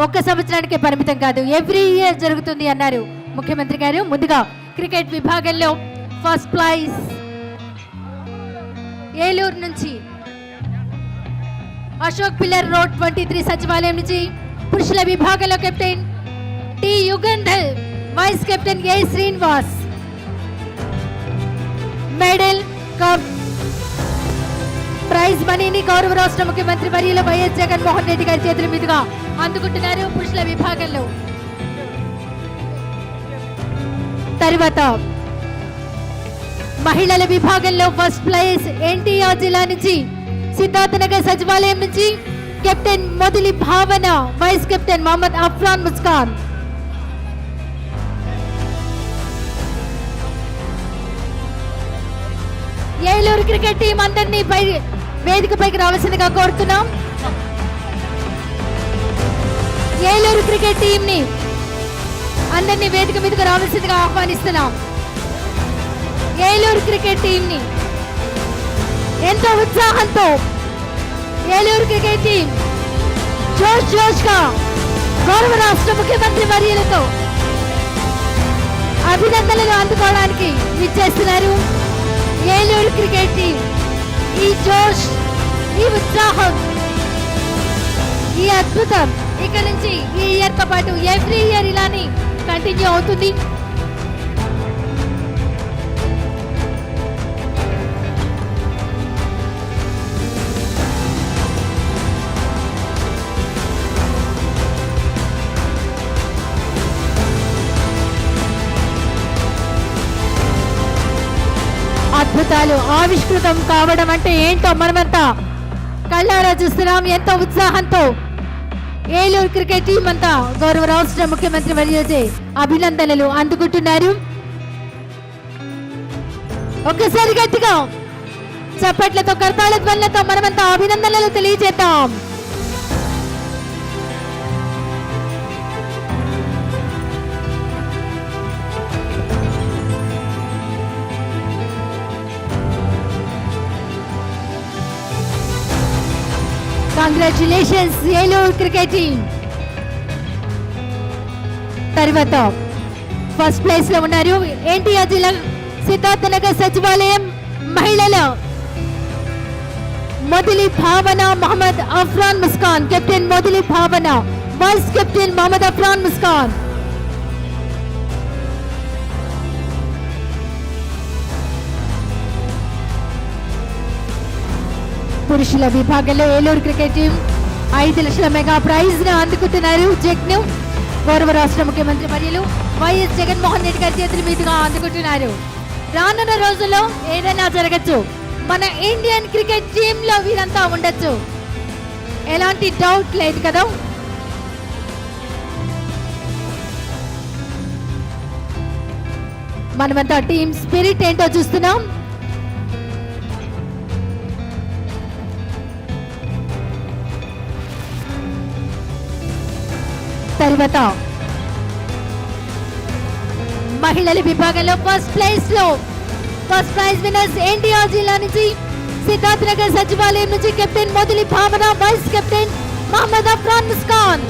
ఒక్క సంవత్సరానికే పరిమితం కాదు, ఎవ్రీ ఇయర్ జరుగుతుంది అన్నారు ముఖ్యమంత్రి గారు. ముందుగా క్రికెట్ విభాగంలో ఫస్ట్ ప్రైజ్ ఏలూరు నుంచి అశోక్ పిల్లర్ రోడ్ 23 సచివాలయం నుంచి, పురుషుల విభాగంలో captain T Yugandhar, vice captain A Srinivas. Medal cup prize మనీని గౌరవ రాష్ట్ర ముఖ్యమంత్రి వర్యులు వైఎస్ జగన్మోహన్ రెడ్డి గారి చేతుల మీదుగా అందుకుంటున్నారు పురుషుల విభాగంలో. తరువాత మహిళల విభాగంలో ఫస్ట్ ప్రైజ్ ఎన్టీఆర్ జిల్లా నుంచి సిద్ధార్థనగర్ సచివాలయం నుంచి captain Modali Bhavana, vice captain Mohammed Afran Muskan. Eluru cricket team అందరినీ వేదికపైకి రావాల్సిందిగా కోరుతున్నాం. ఏలూరు క్రికెట్ టీం ని అందరినీ వేదిక మీదకు రావాల్సిందిగా ఆహ్వానిస్తున్నాం. ఏలూరు క్రికెట్ టీం ని ఎంతో ఉత్సాహంతో ఏలూరు క్రికెట్ టీం జోష్ గా గౌరవ రాష్ట్ర ముఖ్యమంత్రి వర్యులతో అభినందనలు అందుకోవడానికి విచ్చేస్తున్నారు. ఏలూరు క్రికెట్ టీం ఈ జోష్, ఈ ఉత్సాహం, ఈ అద్భుతం ఇక నుంచి ఈ ఇయర్ తో పాటు ఎవ్రీ ఇయర్ ఇలానే కంటిన్యూ అవుతుంది. అద్భుతాలు ఆవిష్కృతం కావడం అంటే ఏంటో మనమంతా కళ్ళారా చూస్తున్నాం. ఎంతో ఉత్సాహంతో ఏలూరు క్రికెట్ టీం అంతా గౌరవ రాష్ట్ర ముఖ్యమంత్రి వర్యులచే అభినందనలు అందుకుంటున్నారు. ఒక్కసారి గట్టిగా చప్పట్లతో కర్తాళ ధ్వనులతో మనమంతా అభినందనలు తెలియజేద్దాం. Congratulations Eluru cricket team. తర్వాత ఫస్ట్ ప్లేస్ లో ఉన్నారు ఎన్టీఆర్ జిల్లా సిద్ధార్థనగర్ సచివాలయం మహిళల Modali Bhavana Mohammed Afran Muskan. Captain Modali Bhavana, vice captain Mohammed Afran Muskan. పురుషుల విభాగంలో ఏలూరు క్రికెట్ టీం 5 లక్షల మెగా ప్రైజ్ ను అందుకుంటున్నారు. జగ్ ను గౌరవ రాష్ట్ర ముఖ్యమంత్రి వర్యులు వైఎస్ జగన్మోహన్ రెడ్డి గారి చేతుల మీదుగా అందుకుంటున్నారు. రానున్న రోజుల్లో ఏదైనా జరగచ్చు, మన ఇండియన్ క్రికెట్ టీమ్ లో వీరంతా ఉండొచ్చు, ఎలాంటి డౌట్ లేదు కదా. మనమంతా టీమ్ స్పిరిట్ ఏంటో చూస్తున్నాం. తర్వాత మహిళల విభాగంలో ఫస్ట్ ప్లేస్ లో ఫస్ట్ ప్రైజ్ విన్నర్స్ ఎన్టీఆర్ జిల్లా నుంచి సిద్ధార్థనగర్ సచివాలయం నుంచి captain Modali Bhavana, vice captain Mohammed Afran Muskan.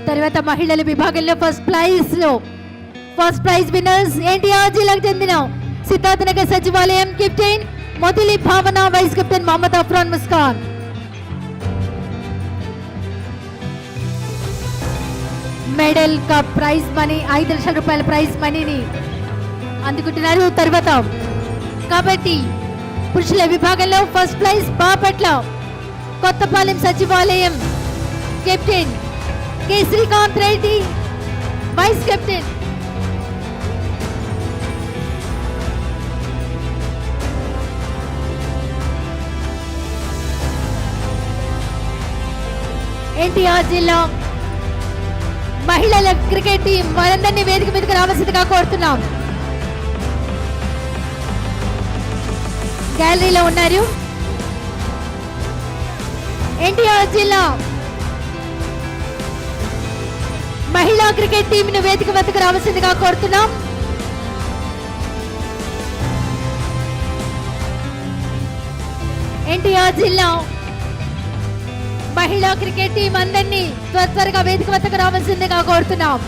తర్వాత మహిళల విభాగంలో ఫస్ట్ ప్రైజ్ విన్నర్స్ ఎన్టీఆర్ జిల్లాకు చెందిన సిద్ధార్థనగర్ సచివాలయం captain Modali Bhavana, vice captain Mohammed Afran Muskan. Medal cup prize money 5 లక్షల రూపాయల ప్రైజ్ మనీని అందుకుంటున్నారు. తర్వాత కాబట్టి పురుషుల విభాగంలో first prize Bapatla Kothapalem Sachivalayam captain K Srikanth Reddy, vice captain NTR జిల్లా మహిళల క్రికెట్ టీం వారందరినీ వేదిక మీదకి రావాల్సిందిగా కోరుతున్నాం. గ్యాలరీలో ఉన్నారు. ఎన్టీఆర్ జిల్లా మహిళా క్రికెట్ టీం ను వేదిక వద్దకు రావాల్సిందిగా కోరుతున్నాం. ఎన్టీఆర్ జిల్లా మహిళా క్రికెట్ టీం అందరినీ త్వరగా వేదిక వద్దకు రావాల్సిందిగా కోరుతున్నాం.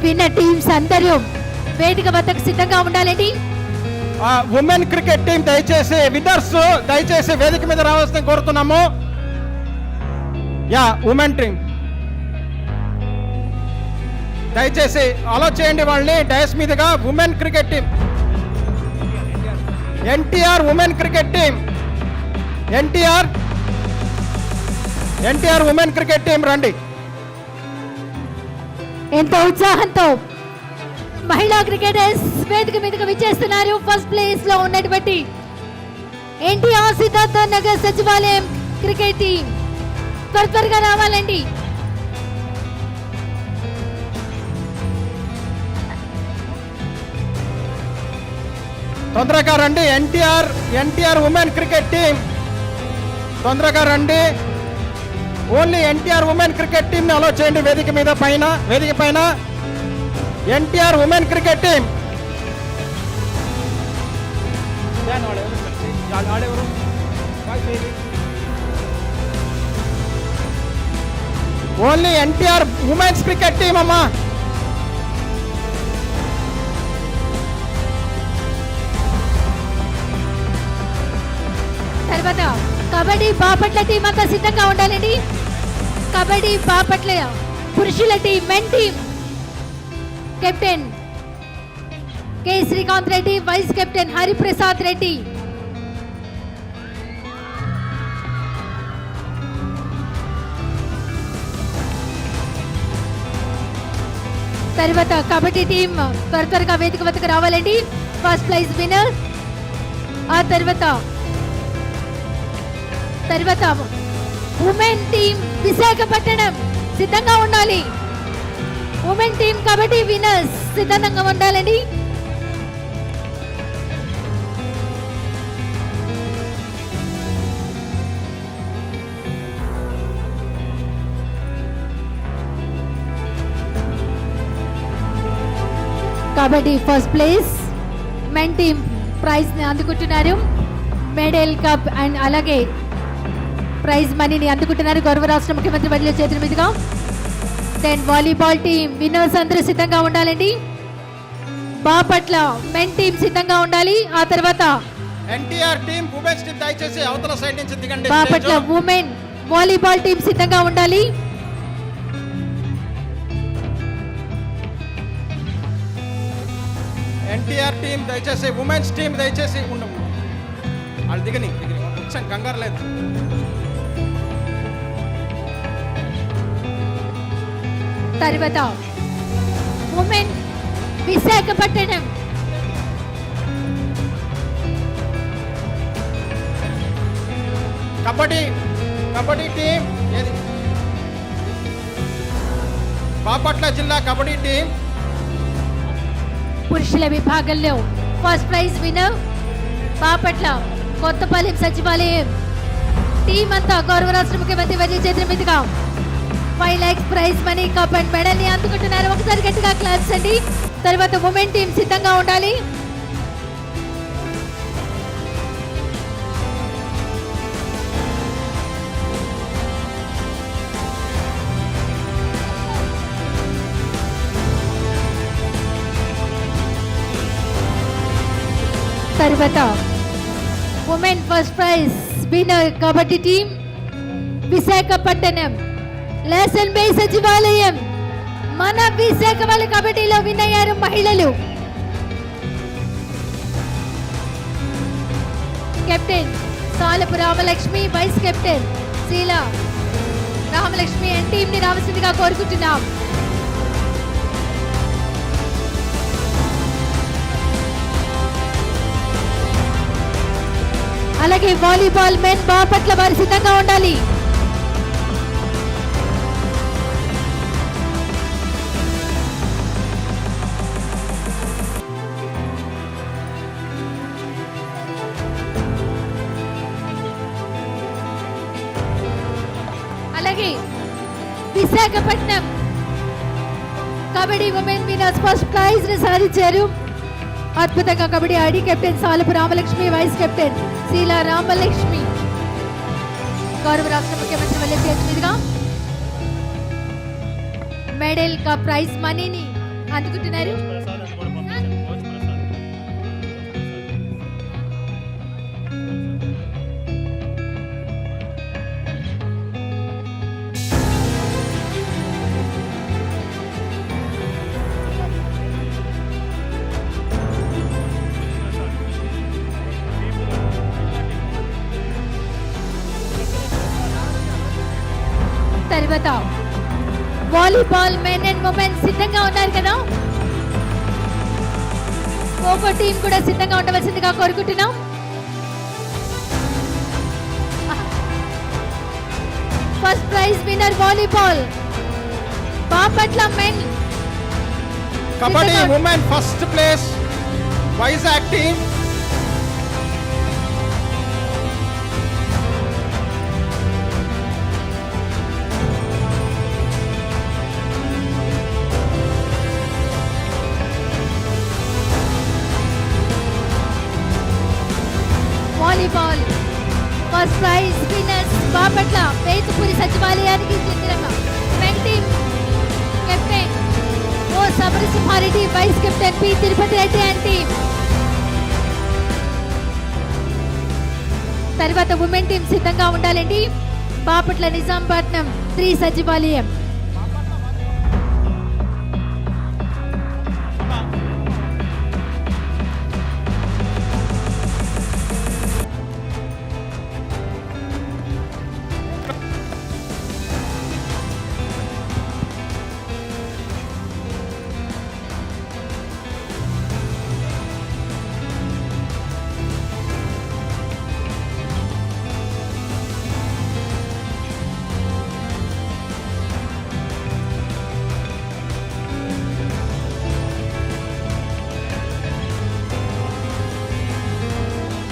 విన్నర్ టీమ్స్ అందరూ వేదిక వద్దకు సిద్ధంగా ఉండాలండి. ఉమెన్ క్రికెట్ టీం దయచేసి విన్నర్స్ దయచేసి వేదిక మీద రావాల్సింది కోరుతున్నాము. ఉమెన్ టీం దయచేసి అలో చేయండి వాళ్ళని డయస్ మీదుగా. Women cricket team NTR women cricket team NTR women cricket team రండి. ఎంతో ఉత్సాహంతో మహిళా క్రికెటర్స్ వేదిక మీదకి విచ్చేస్తున్నారు. ఫస్ట్ ప్లేస్ లో ఉన్నటువంటి ఎన్టీఆర్ సిద్ధార్థ నగర్ సచివాలయం క్రికెట్ టీం త్వరగా రావాలండి. తొందరగా రండి. ఎన్టీఆర్ ఉమెన్ క్రికెట్ టీం తొందరగా రండి. Only NTR women cricket team ని అలో చేయండి వేదిక పైన. NTR women cricket team only NTR women's cricket team అమ్మా. తర్వాత కబడ్డీ బాపట్ల టీం అంతా సిద్ధంగా ఉండాలండి. కబడ్డీ బాపట్ల పురుషుల team men team captain K Srikanth Reddy, vice captain Hariprasad Reddy. తర్వాత కబడ్డీ టీం త్వరగా వేదిక వద్దకు రావాలండి. First prize winner. ఆ తర్వాత ఉమెన్ టీం విశాఖపట్నం సిద్ధంగా ఉండాలి. ఉమెన్ టీం కబడ్డీ విన్నర్స్ సిద్ధంగా ఉండాలండి. Kabaddi first place men team prize ని అందుకుంటున్నారు. మెడల్ కప్ అండ్ అలాగే ప్రైజ్ మనీని అందుకుంటున్నారు గౌరవ రాష్ట్ర ముఖ్యమంత్రి వర్యుల చేతుల మీదుగా. దెన్ వాలీబాల్ టీం విన్నర్స్ అందరూ సిద్ధంగా ఉండాలండి. బాపట్ల మెన్ టీం సిద్ధంగా ఉండాలి. ఆ తర్వాత ఎన్టీఆర్ టీం ఉమెన్స్ టీం దయచేసి అవతల సైడ్ నుంచి దిగండి. బాపట్ల ఉమెన్ వాలీబాల్ టీం సిద్ధంగా ఉండాలి. ఎన్టీఆర్ టీం దయచేసి ఉమెన్స్ టీం దయచేసి ఉండము. వాళ్ళు దిగని వచ్చాను కంగారు లేదు. తర్వాత ఉమెన్ విశాఖపట్నం కబడ్డీ టీం ఏది బాపట్ల జిల్లా కబడ్డీ టీం పురుషుల విభాగంలో first prize winner Bapatla Kothapalem సచివాలయం టీం అంతా గౌరవ రాష్ట్ర ముఖ్యమంత్రి వర్యుల చేతుల మీదుగా 5 lakhs prize money cup and medal ని అందుకుంటున్నారు. ఒకసారి గట్టిగా క్లాప్స్ అండి. తర్వాత ఉమెన్ టీం సిద్ధంగా ఉండాలి. తర్వాత women first prize winner kabaddi team Visakhapatnam Lawson's Bay సచివాలయం. మన విశాఖ వాళ్ళ కబడ్డీలో విన్ అయ్యారు మహిళలు. Captain Salapu Ramalakshmi, vice captain Sheela Ramalakshmi and team ని రావాల్సిందిగా కోరుకుంటున్నాం. అలాగే వాలీబాల్ మెన్ బాపట్ల వారు సిద్ధంగా ఉండాలి. అలాగే Visakhapatnam kabaddi women winners first prize ని సాధించారు. అద్భుతంగా కబడ్డీ ఆడి captain Salapu Ramalakshmi, vice captain Sheela Ramalakshmi గౌరవ రాష్ట్ర ముఖ్యమంత్రి వల్లే చేతి మీదుగా మెడల్ కా ప్రైజ్ మనీని అందుకుంటున్నారు. తర్వాత వాలీబాల్ మెన్ అండ్ ఉమెన్ సిద్ధంగా ఉన్నారు కదా, ఖోఖో టీం కూడా సిద్ధంగా ఉండవలసిందిగా కోరుకుంటున్నాం. First prize winner volleyball Bapatla men, kabaddi women first place Vizag team. Volleyball first prize winners Bapatla Pethupuri సచివాలయానికి చెందిన men team captain O Samarasimha Reddy, vice captain P Tirupathi Reddy and team. తర్వాత ఉమెన్ టీం సిద్ధంగా ఉండాలండి. బాపట్ల నిజాంపట్నం 3 సచివాలయం.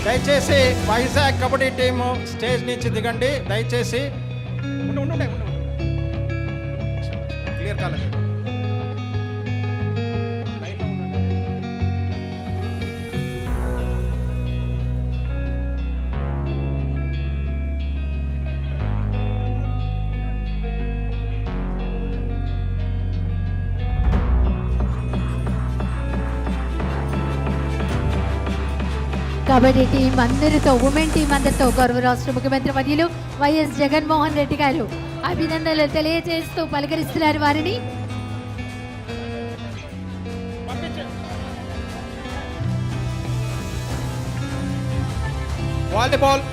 దయచేసి వైజాగ్ కబడ్డీ టీము స్టేజ్ నుంచి దిగండి. దయచేసి క్లియర్ కాలేదు. కబడ్డీ టీం అందరితో, ఉమెన్ టీం అందరితో గౌరవ రాష్ట్ర ముఖ్యమంత్రి వర్యులు వైఎస్ జగన్మోహన్ రెడ్డి గారు అభినందనలు తెలియజేస్తూ పలకరిస్తున్నారు వారిని. వాలీబాల్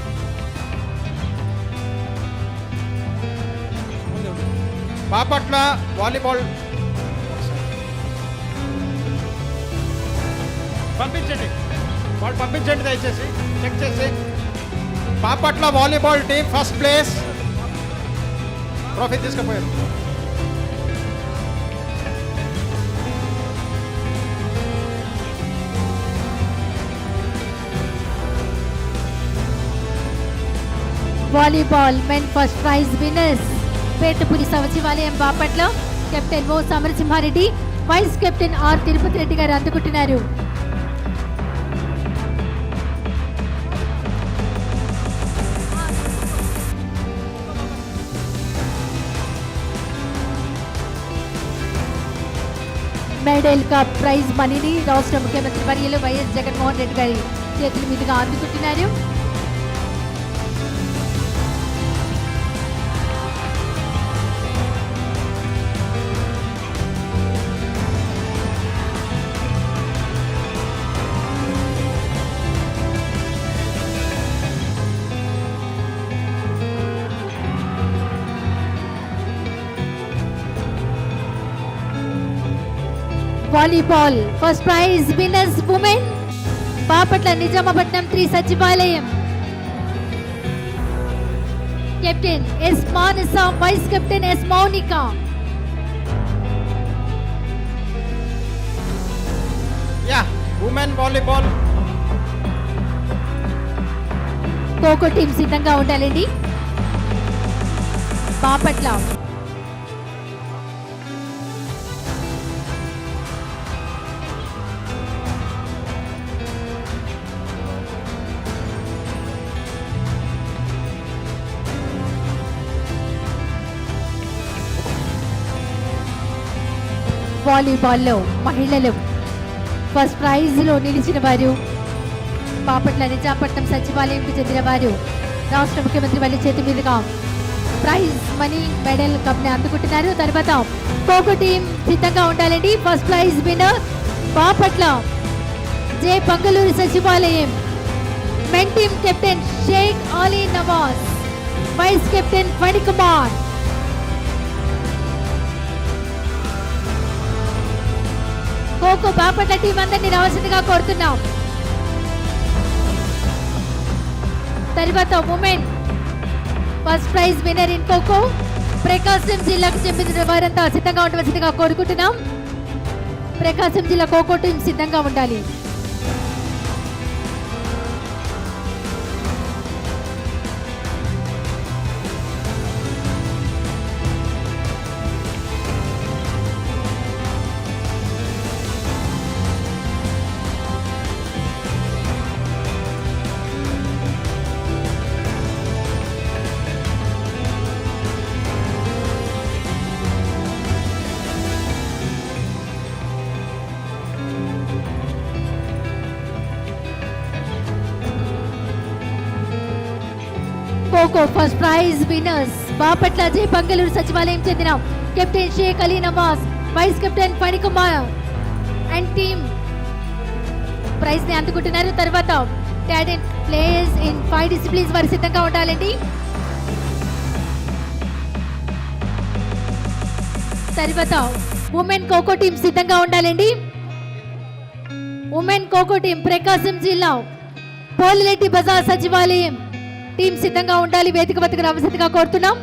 బాపట్ల వాలీబాల్ పంపించండి, వాళ్ళు పంపించండి దయచేసి చెక్ చేసి. Bapatla volleyball team first place trophy తీసుకుపోయారు. Volleyball men first prize winners Petapuri సచివాలయం Bapatla captain O Samarasimha Reddy, vice captain R Tirupathi Reddy గారు అందుకుంటున్నారు. మెడల్ కప్ ప్రైజ్ మనీని రాష్ట్ర ముఖ్యమంత్రి వర్యులు వైఎస్ జగన్మోహన్ రెడ్డి గారి చేతుల మీదుగా అందుకుంటున్నారు. Volleyball first prize winners women Bapatla Nizampatnam 3 సచివాలయం. Captain S Manasa, vice captain S Mounika. Yeah women volleyball. Kho kho team సిద్ధంగా ఉండాలండి. బాపట్ల వాలీబాల్లో మహిళలు ఫస్ట్ ప్రైజ్ లో నిలిచిన వారు బాపట్ల నిజాంపట్నం సచివాలయంకు చెందిన వారు రాష్ట్ర ముఖ్యమంత్రి వాళ్ళ చేతి మీదుగా ప్రైజ్ మనీ మెడల్ కప్ ని అందుకుంటున్నారు. తర్వాత ఖోఖో టీం సిద్ధంగా ఉండాలండి. First prize winner Bapatla J Pangaluru సచివాలయం. Men team captain Sheikh Ali Nawaz, vice captain Phanikumar. Kho kho Bapatla team అందరినీ రావాల్సిందిగా కోరుతున్నాం. తర్వాత women first prize winner in kho kho Prakasam జిల్లాకు చెందిన వారంతా సిద్ధంగా ఉండవలసిందిగా కోరుకుంటున్నాం. ప్రకాశం జిల్లా ఖోఖో టీం సిద్ధంగా ఉండాలి. Kho kho first prize winners Bapatla J Pangaluru సచివాలయం చెందిన captain Sheikh Ali Nawaz, vice captain Phanikumar and team prize ని అందుకుంటున్నారు. తర్వాత టాలెంట్ ప్లేయర్స్ ఇన్ 5 డిసిప్లిన్స్ వారు సిద్ధంగా ఉండాలండి. తర్వాత ఉమెన్ ఖోఖో టీం సిద్ధంగా ఉండాలండి. ఉమెన్ ఖోఖో టీం ప్రకాశం జిల్లా పోలిరెడ్డి బజార్ సచివాలయం టీం సిద్ధంగా ఉండాలి. వేదిక వద్దకు రావాల్సిందిగా కోరుతున్నాం.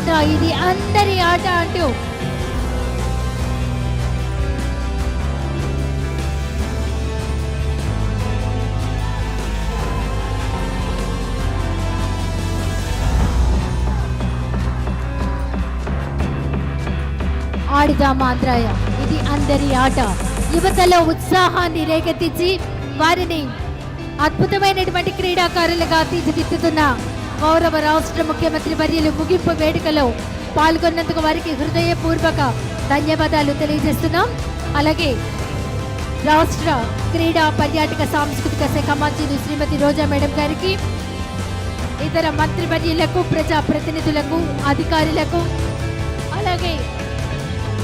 ఉత్సాహంగా ఇది అందరి ఆట అంటూ ఆడుదాం ఆంధ్రాయ, ఇది అందరి ఆట. యువతలో ఉత్సాహాన్ని రేకెత్తించి వారిని అద్భుతమైనటువంటి క్రీడాకారులుగా తీర్చిదిద్దుతున్న గౌరవ రాష్ట్ర ముఖ్యమంత్రి వర్యులు ముగింపు వేడుకలో పాల్గొన్నందుకు వారికి హృదయపూర్వక ధన్యవాదాలు తెలియజేస్తున్నాం. అలాగే రాష్ట్ర క్రీడా పర్యాటక సాంస్కృతిక శాఖ మంత్రి శ్రీమతి రోజా మేడం గారికి, ఇతర మంత్రివర్యులకు, ప్రజా ప్రతినిధులకు, అధికారులకు, అలాగే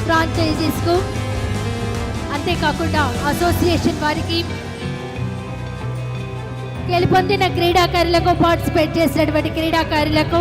ఫ్రాంచైజీస్కు, అంతేకాకుండా అసోసియేషన్ వారికి, గెలుపొందిన క్రీడాకారులకు, పార్టిసిపేట్ చేసినటువంటి క్రీడాకారులకు